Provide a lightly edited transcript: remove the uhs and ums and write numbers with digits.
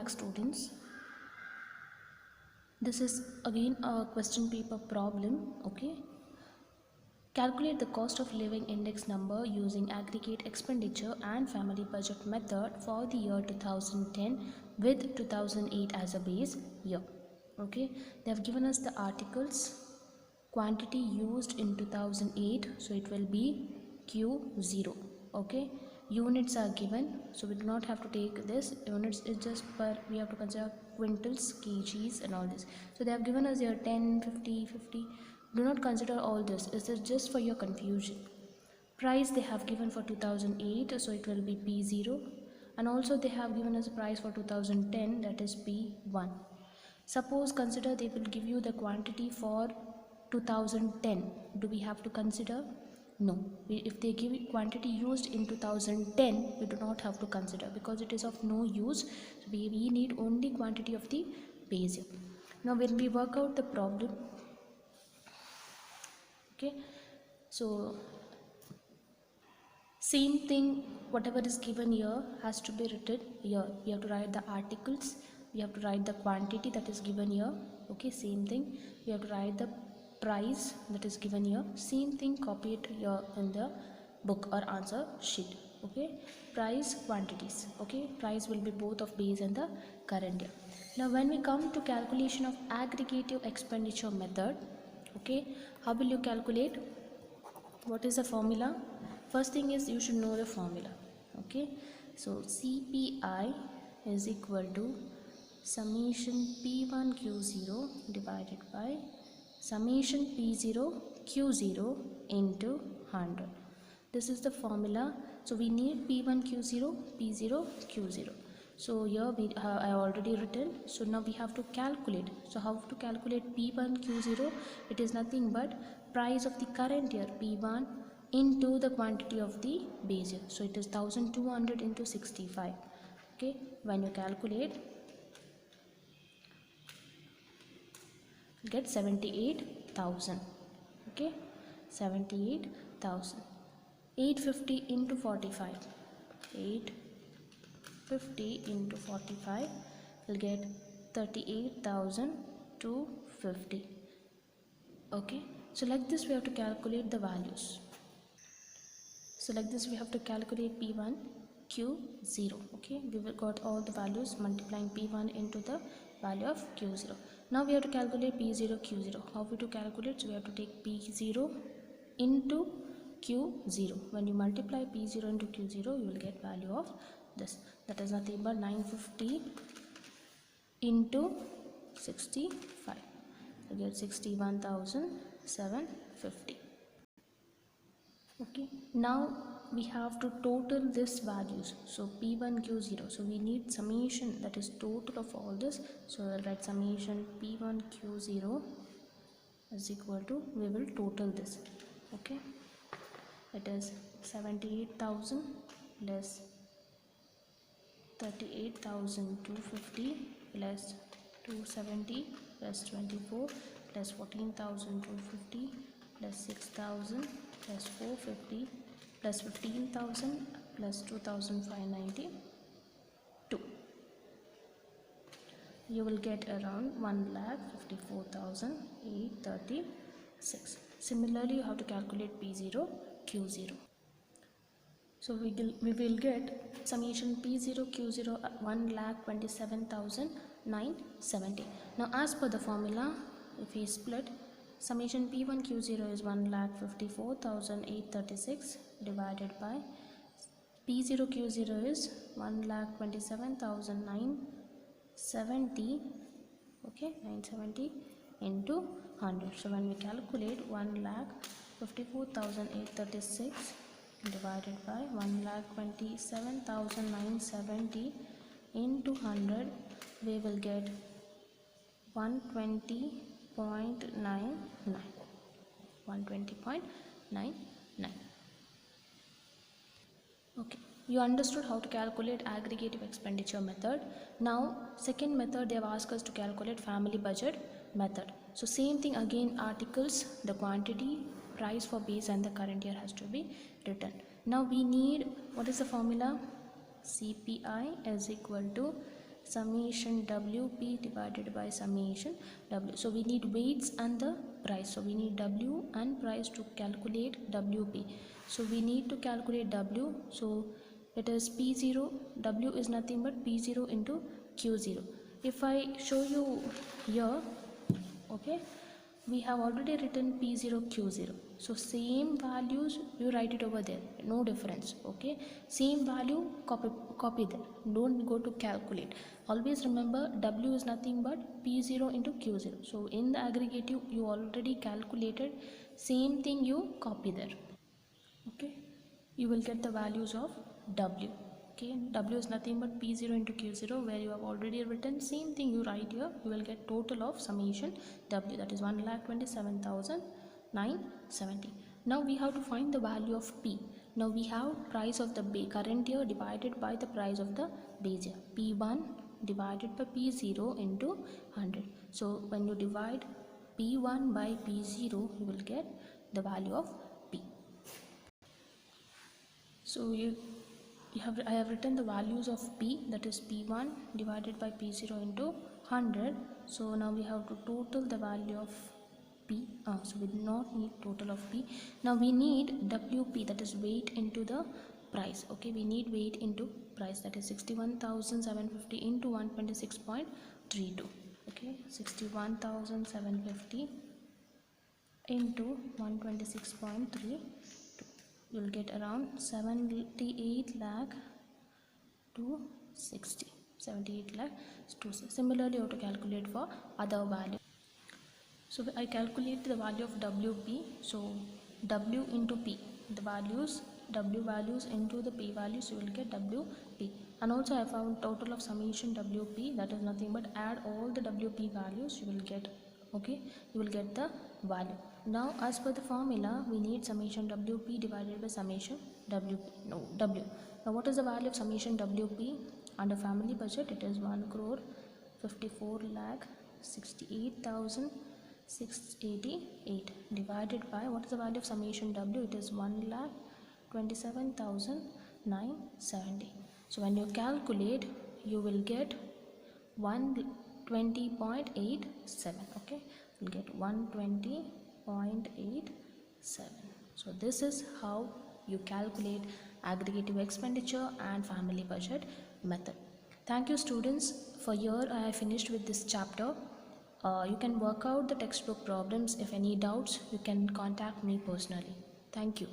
back, students. This is again a question paper problem. Okay, calculate the cost of living index number using aggregate expenditure and family budget method for the year 2010 with 2008 as a base year. Okay, they have given us the articles, quantity used in 2008, so it will be Q0. Okay, units are given, so we do not have to take this. Units is just per, we have to consider quintals, kgs and all this. So they have given us here 10, 50, 50. Do not consider all this. This is just for your confusion. Price they have given for 2008, so it will be P0, and also they have given us a price for 2010, that is P1. Suppose consider they will give you the quantity for 2010. Do we have to consider? No. If they give quantity used in 2010, we do not have to consider because it is of no use. So we need only quantity of the base year. Now when we work out the problem, okay, so same thing, whatever is given here has to be written here. We have to write the articles, we have to write the quantity that is given here. Okay, same thing, we have to write the price that is given here. Same thing, copy it here in the book or answer sheet. Okay, price, quantities. Okay, price will be both of base and the current year. Now when we come to calculation of aggregative expenditure method, okay, how will you calculate? What is the formula? First thing is you should know the formula. Okay, so CPI is equal to summation P1 Q0 divided by summation P0 Q0 into 100. This is the formula. So we need P1 Q0, P0 Q0. So here I already written. So now we have to calculate. So how to calculate P1 Q0? It is nothing but price of the current year P1 into the quantity of the base year. So it is 1200 into 65. Okay, when you calculate, get 78,000. Okay, 78,000. 850 into 45. 850 into 45 will get 38,250. Okay, so like this we have to calculate the values. So like this we have to calculate P1 Q0. Okay, we will got all the values multiplying P1 into the value of Q0. Now we have to calculate P0 Q0. How we to calculate? So we have to take P0 into Q0. When you multiply P0 into Q0, you will get value of this. That is nothing but 950 into 65. You get 61,750. Okay, now we have to total this values. So P1 Q0, so we need summation, that is total of all this. So I'll write summation P1 Q0 is equal to, we will total this. Okay, it is 78,000 less 38,250 plus 270 plus 24 plus 14,250 plus 6,000 plus 450 plus 15,000 plus 2,592. You will get around 1,54,836. Similarly, you have to calculate P0 Q0. So we will get summation P0 Q0 1,27,970. Now as per the formula, if we split, summation P1 Q0 is 1,54,836 divided by P0 Q0 is 1,27,970. Okay, 970 into 100. So when we calculate 1,54,836 divided by 1,27,970 into 100, we will get 120.99. 120.99. Okay, you understood how to calculate aggregative expenditure method. Now second method, they have asked us to calculate family budget method. So same thing again, articles, the quantity, price for base and the current year has to be written. Now we need, what is the formula? CPI is equal to summation WP divided by summation W. So we need weights and the price. So we need W and price to calculate WP. So we need to calculate W. So it is P0. W is nothing but P0 into Q0. If I show you here, okay, we have already written P0 Q0, so same values you write it over there, no difference. Okay, same value, copy there, don't go to calculate. Always remember W is nothing but P0 into Q0. So in the aggregative you already calculated, same thing you copy there. Okay, you will get the values of W. Okay, W is nothing but P0 into Q0, where you have already written, same thing you write here. You will get total of summation W, that is 1,27,970. Now we have to find the value of P. Now we have price of the current year divided by the price of the base year. P1 divided by P0 into 100. So when you divide P1 by P0, you will get the value of P. So I have written the values of P, that is P1 divided by P0 into 100. So now we have to total the value of P. So we do not need total of P. Now we need WP, that is weight into the price. Okay, we need weight into price, that is 61,750 into 126.32. Okay, 61,750 into 126.32. You will get around 78 lakh to 60. 78 lakh to 60. Similarly, you have to calculate for other value. So I calculate the value of WP. So W into P, the values, W values into the P values, you will get WP. And also I found total of summation WP, that is nothing but add all the WP values, you will get, okay, you will get the value. Now as per the formula, we need summation WP divided by summation W. Now what is the value of summation WP? Under family budget, it is 1,54,68,688 divided by, what is the value of summation W? It is 1,27,970. So when you calculate, you will get 120.87. okay, you will get 120.87. So this is how you calculate aggregative expenditure and family budget method. Thank you students. For here I have finished with this chapter. You can work out the textbook problems. If any doubts, you can contact me personally. Thank you.